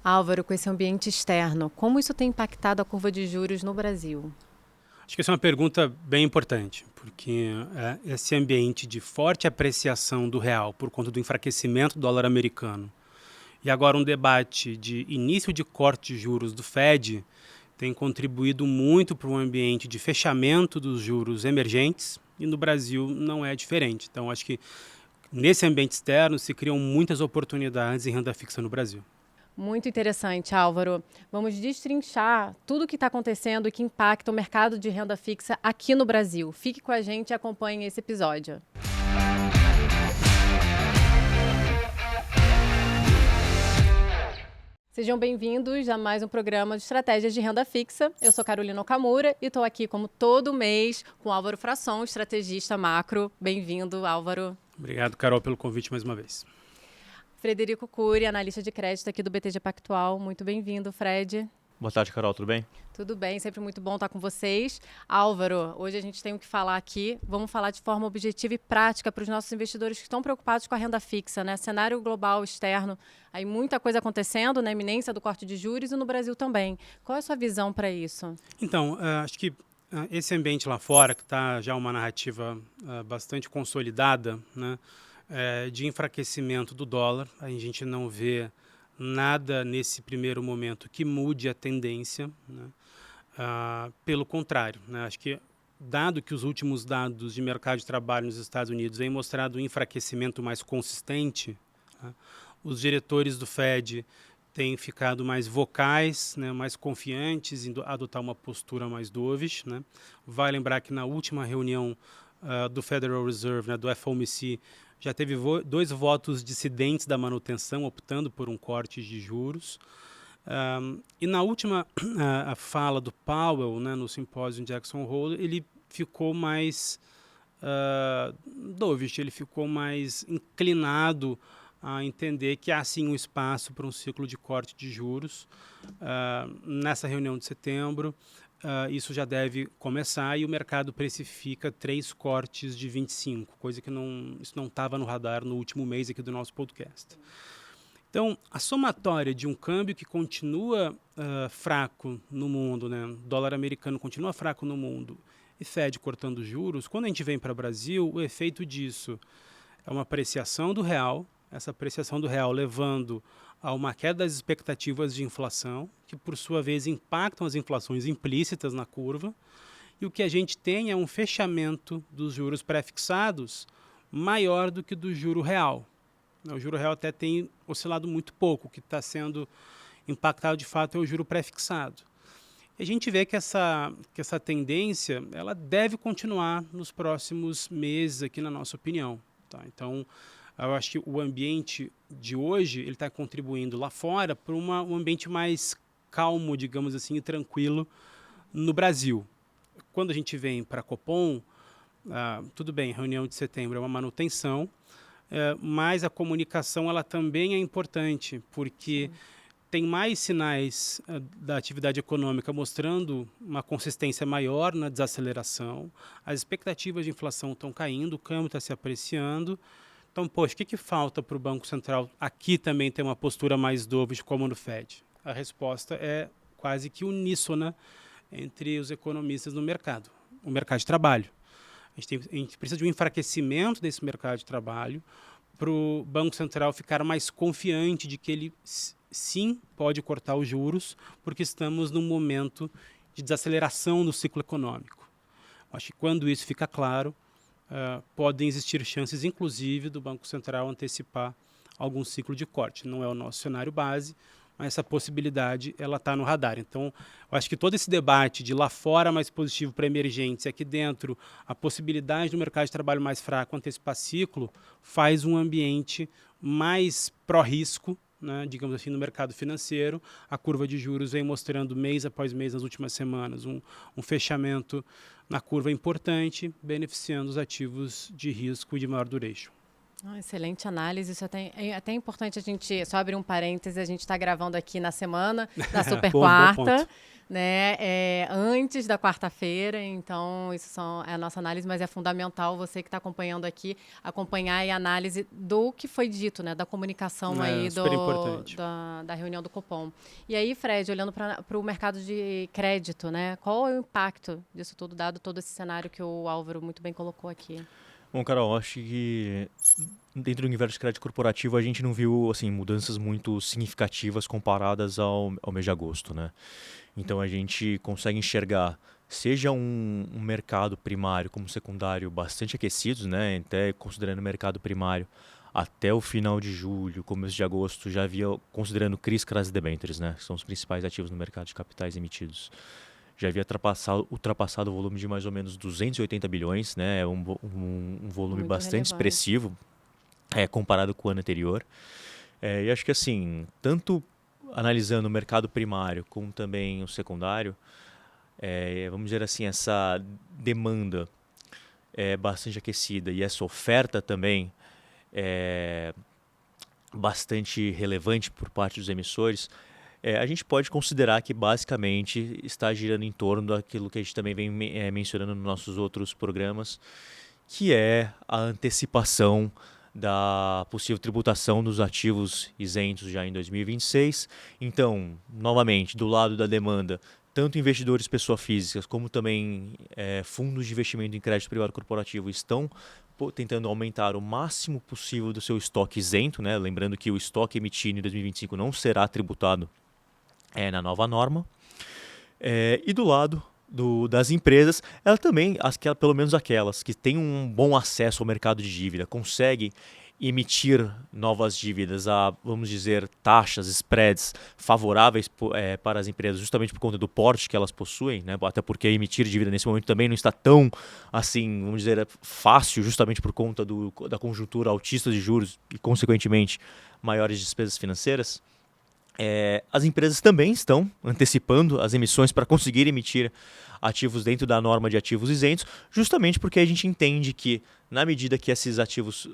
Álvaro, com esse ambiente externo, como isso tem impactado a curva de juros no Brasil? Acho que essa é uma pergunta bem importante, porque esse ambiente de forte apreciação do real por conta do enfraquecimento do dólar americano e agora um debate de início de corte de juros do Fed tem contribuído muito para um ambiente de fechamento dos juros emergentes e no Brasil não é diferente. Então, acho que nesse ambiente externo se criam muitas oportunidades em renda fixa no Brasil. Muito interessante, Álvaro. Vamos destrinchar tudo o que está acontecendo e que impacta o mercado de renda fixa aqui no Brasil. Fique com a gente e acompanhe esse episódio. Sejam bem-vindos a mais um programa de estratégias de renda fixa. Eu sou Carolina Okamura e estou aqui, como todo mês, com Álvaro Frasson, estrategista macro. Bem-vindo, Álvaro. Obrigado, Carol, pelo convite mais uma vez. Frederico Cury, analista de crédito aqui do BTG Pactual. Muito bem-vindo, Fred. Boa tarde, Carol. Tudo bem? Tudo bem, sempre muito bom estar com vocês. Álvaro, hoje a gente tem o que falar aqui. Vamos falar de forma objetiva e prática para os nossos investidores que estão preocupados com a renda fixa, né? Cenário global externo, aí muita coisa acontecendo, na iminência do corte de juros e no Brasil também. Qual é a sua visão para isso? Então, acho que esse ambiente lá fora, que está já uma narrativa bastante consolidada, né, de enfraquecimento do dólar, a gente não vê nada nesse primeiro momento que mude a tendência, né? Pelo contrário, né? Acho que, dado que os últimos dados de mercado de trabalho nos Estados Unidos vêm mostrado um enfraquecimento mais consistente, né? Os diretores do Fed têm ficado mais vocais, né? Mais confiantes em adotar uma postura mais dovish, né? Vai lembrar que na última reunião do Federal Reserve, né, do FOMC, já teve dois votos dissidentes da manutenção, optando por um corte de juros. E na última a fala do Powell, né, no simpósio em Jackson Hole, ele ficou mais dovish, ele ficou mais inclinado a entender que há sim um espaço para um ciclo de corte de juros. Nessa reunião de setembro, isso já deve começar e o mercado precifica 3 cortes de 25, coisa que isso não estava no radar no último mês aqui do nosso podcast. Então, a somatória de um câmbio que continua fraco no mundo, né? O dólar americano continua fraco no mundo e Fed cortando juros, quando a gente vem para o Brasil, o efeito disso é uma apreciação do real, essa apreciação do real levando a uma queda das expectativas de inflação, que por sua vez impactam as inflações implícitas na curva, e o que a gente tem é um fechamento dos juros pré-fixados maior do que do juro real. O juro real até tem oscilado muito pouco, o que está sendo impactado de fato é o juro pré-fixado. E a gente vê que essa tendência ela deve continuar nos próximos meses, aqui na nossa opinião. Tá? Então, eu acho que o ambiente de hoje ele está contribuindo lá fora para um ambiente mais calmo, digamos assim, e tranquilo no Brasil. Quando a gente vem para a Copom, tudo bem, reunião de setembro é uma manutenção, mas a comunicação ela também é importante, porque tem mais sinais da atividade econômica mostrando uma consistência maior na desaceleração, as expectativas de inflação estão caindo, o câmbio está se apreciando. Então, poxa, o que falta para o Banco Central aqui também ter uma postura mais dovish como no Fed? A resposta é quase que uníssona entre os economistas no mercado, o mercado de trabalho. A gente precisa de um enfraquecimento desse mercado de trabalho para o Banco Central ficar mais confiante de que ele sim pode cortar os juros, porque estamos num momento de desaceleração do ciclo econômico. Acho que quando isso fica claro, podem existir chances, inclusive, do Banco Central antecipar algum ciclo de corte. Não é o nosso cenário base, mas essa possibilidade ela está no radar. Então, eu acho que todo esse debate de lá fora mais positivo para emergentes e aqui dentro a possibilidade do mercado de trabalho mais fraco antecipar ciclo faz um ambiente mais pró-risco, né, digamos assim, no mercado financeiro. A curva de juros vem mostrando mês após mês nas últimas semanas um fechamento na curva importante, beneficiando os ativos de risco e de maior duration. Excelente análise. Isso é até importante a gente, só abrir um parêntese, a gente está gravando aqui na semana da Super Bom Quarta, ponto. né? Antes da quarta-feira, então isso é a nossa análise, mas é fundamental você que está acompanhando aqui, acompanhar a análise do que foi dito, né? Da comunicação aí Super importante. da reunião do Copom. E aí, Fred, olhando para o mercado de crédito, né? Qual é o impacto disso tudo, dado todo esse cenário que o Álvaro muito bem colocou aqui? Bom, Carol, acho que dentro do universo de crédito corporativo a gente não viu assim, mudanças muito significativas comparadas ao mês de agosto, né? Então a gente consegue enxergar, seja um mercado primário como secundário bastante aquecidos, né? Até considerando o mercado primário até o final de julho, começo de agosto, já havia, considerando CRIs, CRAs e debêntures, né? Que são os principais ativos no mercado de capitais emitidos. Já havia ultrapassado o volume de mais ou menos 280 bilhões, né? Um volume Muito bastante relevante. expressivo comparado com o ano anterior. E acho que assim, tanto analisando o mercado primário como também o secundário, vamos dizer assim, essa demanda é bastante aquecida e essa oferta também é bastante relevante por parte dos emissores, a gente pode considerar que basicamente está girando em torno daquilo que a gente também vem mencionando nos nossos outros programas, que é a antecipação da possível tributação dos ativos isentos já em 2026. Então, novamente, do lado da demanda, tanto investidores pessoa físicas como também fundos de investimento em crédito privado corporativo estão tentando aumentar o máximo possível do seu estoque isento, né? Lembrando que o estoque emitido em 2025 não será tributado na nova norma. E do lado das empresas, ela também, pelo menos aquelas que têm um bom acesso ao mercado de dívida, conseguem emitir novas dívidas a, vamos dizer, taxas, spreads favoráveis para as empresas, justamente por conta do porte que elas possuem, né? Até porque emitir dívida nesse momento também não está tão, assim, vamos dizer, fácil, justamente por conta da conjuntura altista de juros e, consequentemente, maiores despesas financeiras. As empresas também estão antecipando as emissões para conseguir emitir ativos dentro da norma de ativos isentos, justamente porque a gente entende que, na medida que esses ativos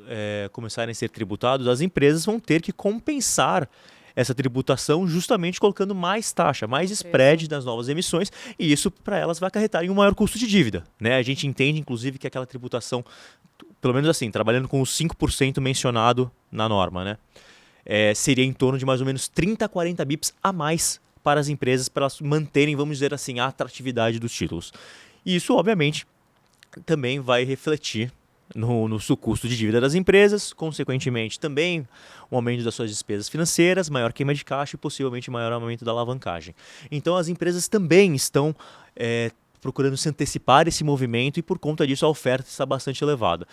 começarem a ser tributados, as empresas vão ter que compensar essa tributação justamente colocando mais taxa, mais spread nas novas emissões, e isso para elas vai acarretar em um maior custo de dívida, né? A gente entende, inclusive, que aquela tributação, pelo menos assim, trabalhando com os 5% mencionado na norma, né? Seria em torno de mais ou menos 30 a 40 bips a mais para as empresas, para elas manterem, vamos dizer assim, a atratividade dos títulos. E isso, obviamente, também vai refletir no custo de dívida das empresas, consequentemente também um aumento das suas despesas financeiras, maior queima de caixa e possivelmente maior aumento da alavancagem. Então as empresas também estão procurando se antecipar esse movimento e por conta disso a oferta está bastante elevada.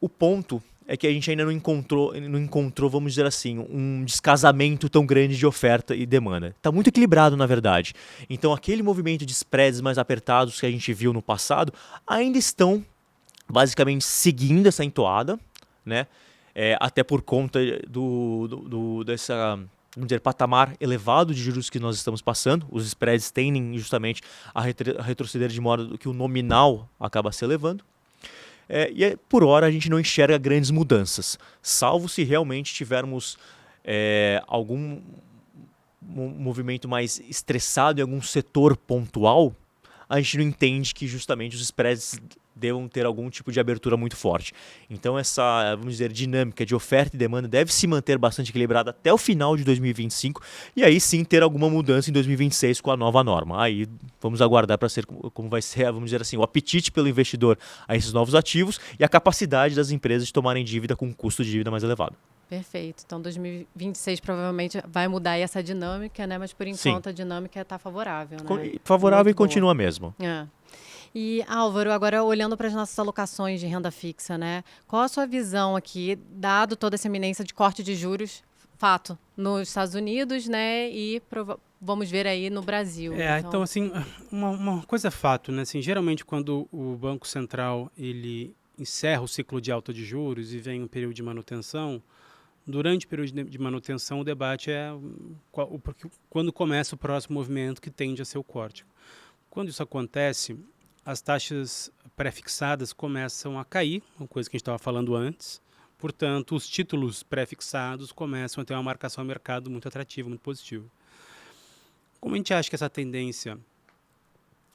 O ponto é que a gente ainda não encontrou, vamos dizer assim, um descasamento tão grande de oferta e demanda. Está muito equilibrado, na verdade. Então, aquele movimento de spreads mais apertados que a gente viu no passado ainda estão, basicamente, seguindo essa entoada, né? Até por conta dessa, vamos dizer, patamar elevado de juros que nós estamos passando. Os spreads tendem justamente a retroceder de modo que o nominal acaba se elevando. Por hora a gente não enxerga grandes mudanças, salvo se realmente tivermos algum movimento mais estressado em algum setor pontual, a gente não entende que justamente os spreads devam ter algum tipo de abertura muito forte. Então essa, vamos dizer, dinâmica de oferta e demanda deve se manter bastante equilibrada até o final de 2025 e aí sim ter alguma mudança em 2026 com a nova norma. Aí vamos aguardar para ser como vai ser, vamos dizer assim, o apetite pelo investidor a esses novos ativos e a capacidade das empresas de tomarem dívida com um custo de dívida mais elevado. Perfeito. Então 2026 provavelmente vai mudar aí essa dinâmica, né? Mas por enquanto sim, a dinâmica está favorável, né? Favorável muito e boa. Continua mesmo. E, Álvaro, agora olhando para as nossas alocações de renda fixa, né? Qual a sua visão aqui, dado toda essa iminência de corte de juros, fato, nos Estados Unidos, né? E vamos ver aí no Brasil. Então assim, uma coisa é fato, né? Assim, geralmente quando o Banco Central ele encerra o ciclo de alta de juros e vem um período de manutenção, durante o período de manutenção o debate é quando começa o próximo movimento que tende a ser o corte. Quando isso acontece, as taxas pré-fixadas começam a cair, uma coisa que a gente estava falando antes, Portanto, os títulos pré-fixados começam a ter uma marcação ao mercado muito atrativa, muito positiva. Como a gente acha que essa tendência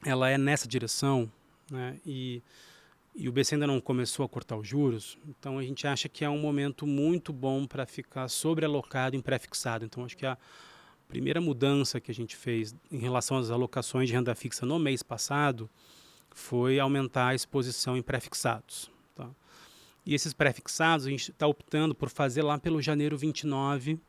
ela é nessa direção, né, e o BC ainda não começou a cortar os juros, então a gente acha que é um momento muito bom para ficar sobrealocado em pré-fixado. Então, acho que a primeira mudança que a gente fez em relação às alocações de renda fixa no mês passado foi aumentar a exposição em pré-fixados. Tá? E esses pré-fixados a gente está optando por fazer lá pelo janeiro 29,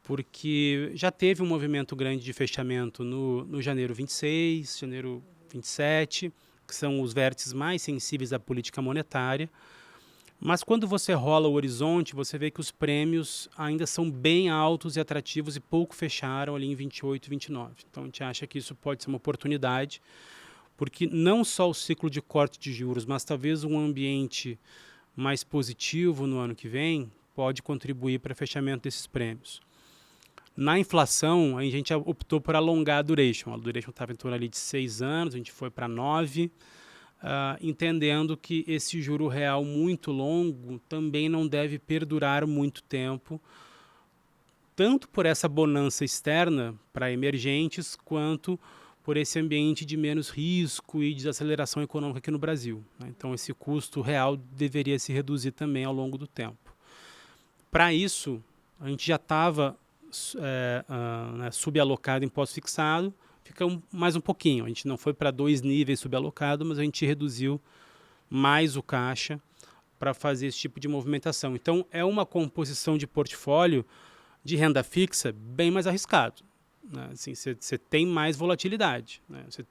porque já teve um movimento grande de fechamento no janeiro 26, janeiro 27, que são os vértices mais sensíveis à política monetária. Mas quando você rola o horizonte, você vê que os prêmios ainda são bem altos e atrativos e pouco fecharam ali em 28 e 29. Então a gente acha que isso pode ser uma oportunidade, porque não só o ciclo de corte de juros, mas talvez um ambiente mais positivo no ano que vem pode contribuir para o fechamento desses prêmios. Na inflação, a gente optou por alongar a duration. A duration estava em torno ali de 6 anos, a gente foi para 9, entendendo que esse juro real muito longo também não deve perdurar muito tempo, tanto por essa bonança externa para emergentes, quanto por esse ambiente de menos risco e desaceleração econômica aqui no Brasil. Então, esse custo real deveria se reduzir também ao longo do tempo. Para isso, a gente já estava subalocado em pós-fixado, fica mais um pouquinho. A gente não foi para 2 níveis subalocado, mas a gente reduziu mais o caixa para fazer esse tipo de movimentação. Então, é uma composição de portfólio de renda fixa bem mais arriscado. Né? Assim, você tem mais volatilidade. Né? Você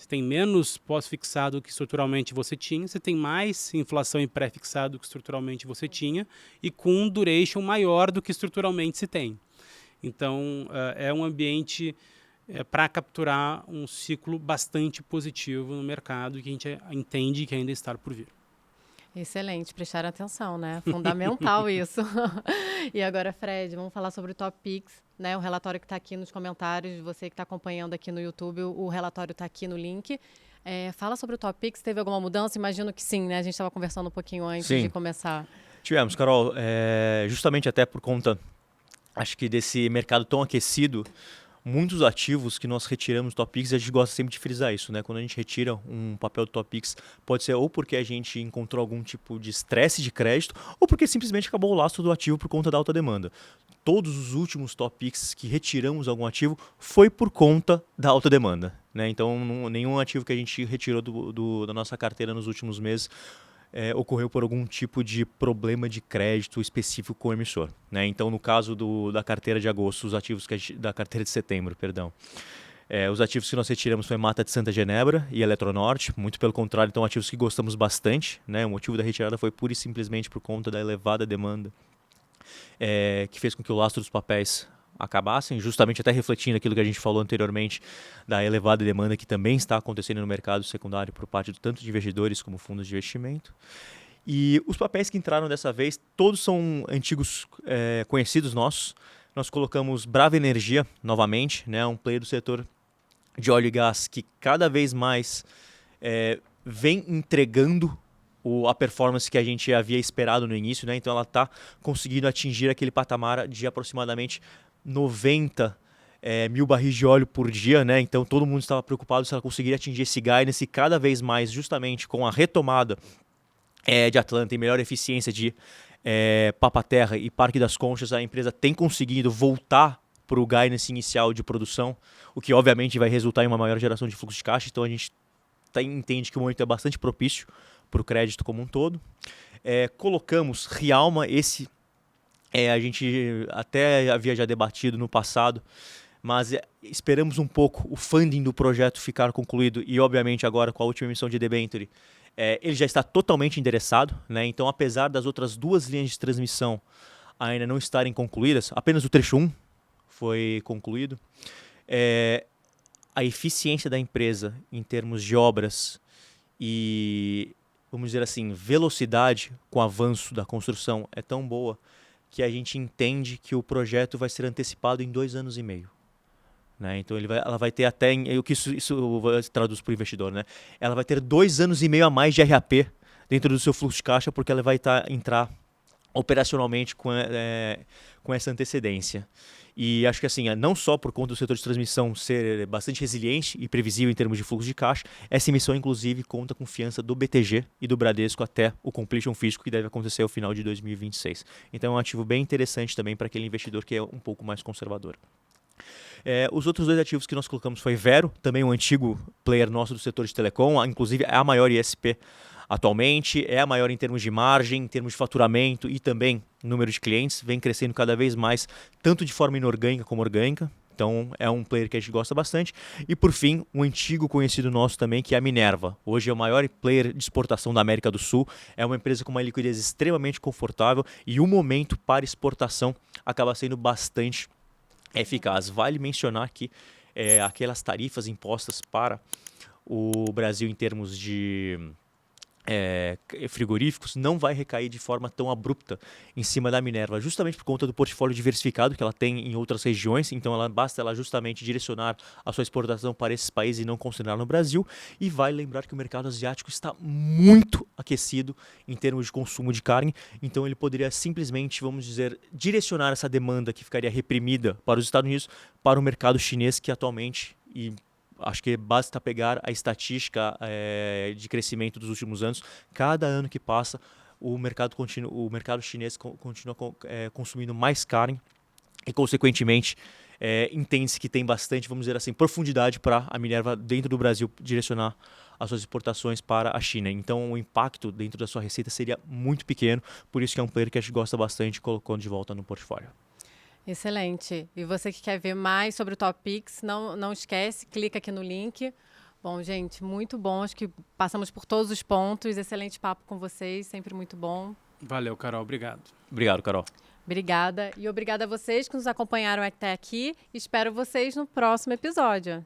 tem menos pós-fixado que estruturalmente você tinha, você tem mais inflação em pré-fixado que estruturalmente você tinha e com um duration maior do que estruturalmente se tem. Então, é um ambiente para capturar um ciclo bastante positivo no mercado que a gente entende que ainda está por vir. Excelente, prestar atenção, né? Fundamental isso. E agora, Fred, vamos falar sobre o Top Picks, né? O relatório que está aqui nos comentários, você que está acompanhando aqui no YouTube, o relatório está aqui no link. Fala sobre o Top Picks, teve alguma mudança? Imagino que sim, né? A gente estava conversando um pouquinho antes de começar. Tivemos, Carol, justamente até por conta, acho que desse mercado tão aquecido, muitos ativos que nós retiramos do Top Picks, a gente gosta sempre de frisar isso, né? Quando a gente retira um papel do Top Picks, pode ser ou porque a gente encontrou algum tipo de estresse de crédito, ou porque simplesmente acabou o lastro do ativo por conta da alta demanda. Todos os últimos Top Picks que retiramos algum ativo foi por conta da alta demanda, né? Então, nenhum ativo que a gente retirou da nossa carteira nos últimos meses ocorreu por algum tipo de problema de crédito específico com o emissor, né? Então, no caso da carteira de agosto, os ativos da carteira de setembro, perdão, os ativos que nós retiramos foi Mata de Santa Genebra e Eletronorte, muito pelo contrário, então ativos que gostamos bastante, né? O motivo da retirada foi pura e simplesmente por conta da elevada demanda, que fez com que o lastro dos papéis acabassem, justamente até refletindo aquilo que a gente falou anteriormente da elevada demanda que também está acontecendo no mercado secundário por parte tanto de investidores como fundos de investimento. E os papéis que entraram dessa vez, todos são antigos conhecidos nossos. Nós colocamos Brava Energia novamente, né, um player do setor de óleo e gás que cada vez mais vem entregando a performance que a gente havia esperado no início, né? Então ela está conseguindo atingir aquele patamar de aproximadamente 90 mil barris de óleo por dia, né? Então todo mundo estava preocupado se ela conseguiria atingir esse guidance, e cada vez mais, justamente com a retomada de Atlanta e melhor eficiência de Papa-Terra e Parque das Conchas, a empresa tem conseguido voltar para o guidance inicial de produção, o que obviamente vai resultar em uma maior geração de fluxo de caixa. Então a gente entende que o momento é bastante propício para o crédito como um todo. Colocamos Rialma, a gente até havia já debatido no passado, mas esperamos um pouco o funding do projeto ficar concluído e, obviamente, agora com a última emissão de debenture, ele já está totalmente endereçado, né? Então, apesar das outras 2 linhas de transmissão ainda não estarem concluídas, apenas o trecho 1 foi concluído, a eficiência da empresa em termos de obras e, vamos dizer assim, velocidade com o avanço da construção é tão boa que a gente entende que o projeto vai ser antecipado em 2 anos e meio. Né? Então ela vai ter até, o que isso traduz para o investidor, né? Ela vai ter 2 anos e meio a mais de RAP dentro do seu fluxo de caixa, porque ela vai entrar operacionalmente com essa antecedência. E acho que assim, não só por conta do setor de transmissão ser bastante resiliente e previsível em termos de fluxo de caixa, essa emissão inclusive conta com confiança do BTG e do Bradesco até o completion físico que deve acontecer ao final de 2026. Então é um ativo bem interessante também para aquele investidor que é um pouco mais conservador. Os outros dois ativos que nós colocamos foi Vero, também um antigo player nosso do setor de telecom, inclusive é a maior ISP atualmente, é a maior em termos de margem, em termos de faturamento e também número de clientes, vem crescendo cada vez mais, tanto de forma inorgânica como orgânica. Então é um player que a gente gosta bastante. E por fim, um antigo conhecido nosso também, que é a Minerva. Hoje é o maior player de exportação da América do Sul. É uma empresa com uma liquidez extremamente confortável e o momento para exportação acaba sendo bastante eficaz. Vale mencionar aqui aquelas tarifas impostas para o Brasil em termos de frigoríficos não vai recair de forma tão abrupta em cima da Minerva, justamente por conta do portfólio diversificado que ela tem em outras regiões, então basta ela justamente direcionar a sua exportação para esses países e não concentrar no Brasil. E vale lembrar que o mercado asiático está muito aquecido em termos de consumo de carne, então ele poderia simplesmente, vamos dizer, direcionar essa demanda que ficaria reprimida para os Estados Unidos para o mercado chinês, que atualmente, e acho que basta pegar a estatística de crescimento dos últimos anos. Cada ano que passa, o mercado chinês continua consumindo mais carne e, consequentemente, entende-se que tem bastante, vamos dizer assim, profundidade para a Minerva dentro do Brasil direcionar as suas exportações para a China. Então, o impacto dentro da sua receita seria muito pequeno, por isso que é um player que a gente gosta bastante, colocando de volta no portfólio. Excelente. E você que quer ver mais sobre o Top Picks, não esquece, clica aqui no link. Bom, gente, muito bom. Acho que passamos por todos os pontos. Excelente papo com vocês, sempre muito bom. Valeu, Carol. Obrigado. Obrigado, Carol. Obrigada. E obrigada a vocês que nos acompanharam até aqui. Espero vocês no próximo episódio.